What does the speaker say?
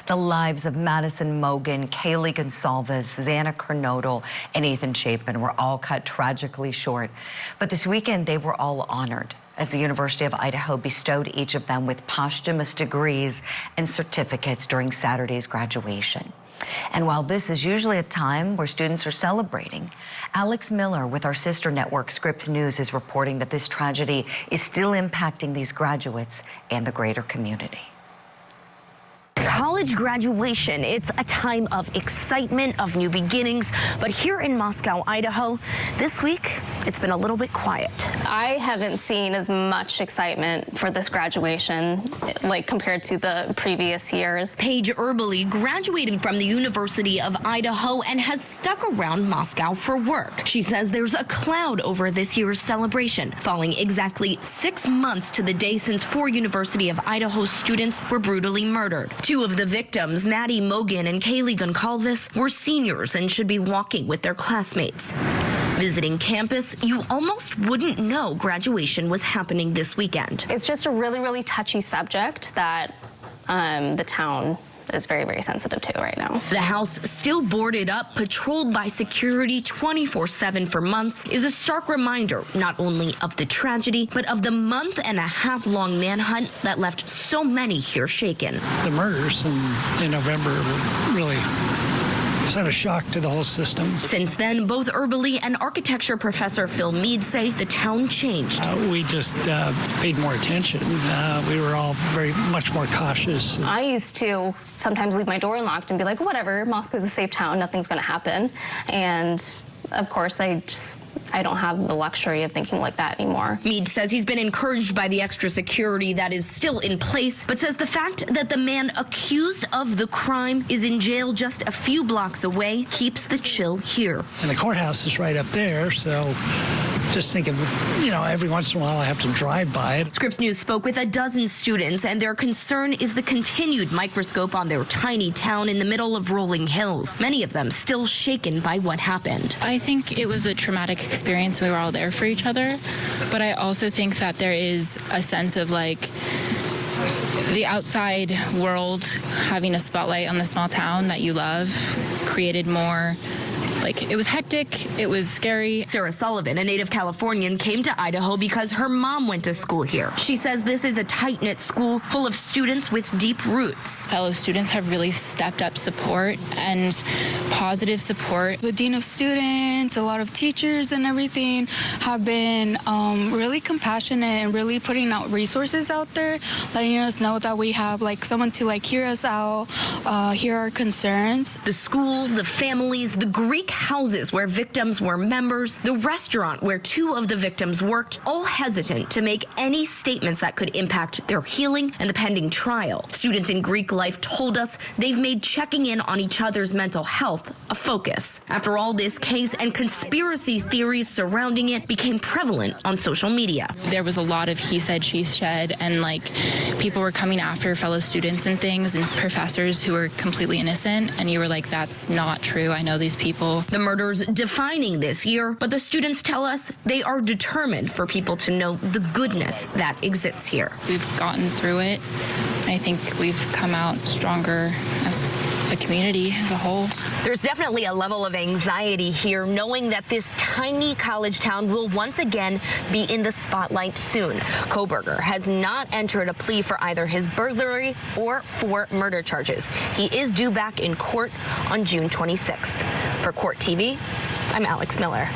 The lives of Madison Mogen, Kaylee Gonsalves, Xana Kernodle, and Ethan Chapin were all cut tragically short. But this weekend, they were all honored as the University of Idaho bestowed each of them with posthumous degrees and certificates during Saturday's graduation. And while this is usually a time where students are celebrating, Alex Miller with our sister network Scripps News is reporting that this tragedy is still impacting these graduates and the greater community. College graduation, it's a time of excitement, of new beginnings, but here in Moscow, Idaho, this week, it's been a little bit quiet. I haven't seen as much excitement for this graduation, like compared to the previous years. Paige Erbely graduated from the University of Idaho and has stuck around Moscow for work. She says there's a cloud over this year's celebration, falling exactly 6 months to the day since 4 University of Idaho students were brutally murdered. 2 of the victims, Maddie Mogen and Kaylee Gonsalves, were seniors and should be walking with their classmates. Visiting campus, you almost wouldn't know graduation was happening this weekend. It's just a really, really touchy subject that the town is very, very sensitive to right now. The house, still boarded up, patrolled by security 24/7 for months, is a stark reminder not only of the tragedy, but of the month-and-a-half-long manhunt that left so many here shaken. The murders in November were really sent a shock to the whole system. Since then, both Erbely and architecture professor Phil Mead say the town changed. We just paid more attention. We were all very much more cautious. I used to sometimes leave my door unlocked and be like, whatever, Moscow's a safe town, nothing's going to happen. And of course, I don't have the luxury of thinking like that anymore. Mead says he's been encouraged by the extra security that is still in place, but says the fact that the man accused of the crime is in jail just a few blocks away keeps the chill here. And the courthouse is right up there, so just thinking, every once in a while I have to drive by it. Scripps News spoke with a dozen students, and their concern is the continued microscope on their tiny town in the middle of rolling hills. Many of them still shaken by what happened. I think it was a traumatic experience. We were all there for each other, but I also think that there is a sense of the outside world having a spotlight on the small town that you love created more. It was hectic, it was scary. Sarah Sullivan, a native Californian, came to Idaho because her mom went to school here. She says this is a tight-knit school full of students with deep roots. Fellow students have really stepped up support and positive support. The dean of students, a lot of teachers and everything have been really compassionate and really putting out resources out there, letting us know that we have someone to hear us out, hear our concerns. The school, the families, the Greek houses where victims were members, the restaurant where 2 of the victims worked, all hesitant to make any statements that could impact their healing and the pending trial. Students in Greek life told us they've made checking in on each other's mental health a focus. After all, this case and conspiracy theories surrounding it became prevalent on social media. There was a lot of he said, she said, and people were coming after fellow students and things and professors who were completely innocent, and you were like, that's not true. I know these people. The murders defining this year, but the students tell us they are determined for people to know the goodness that exists here. We've gotten through it. I think we've come out stronger as a community as a whole. There's definitely a level of anxiety here, knowing that this tiny college town will once again be in the spotlight soon. Kohberger has not entered a plea for either his burglary or 4 murder charges. He is due back in court on June 26th. For Court TV, I'm Alex Miller.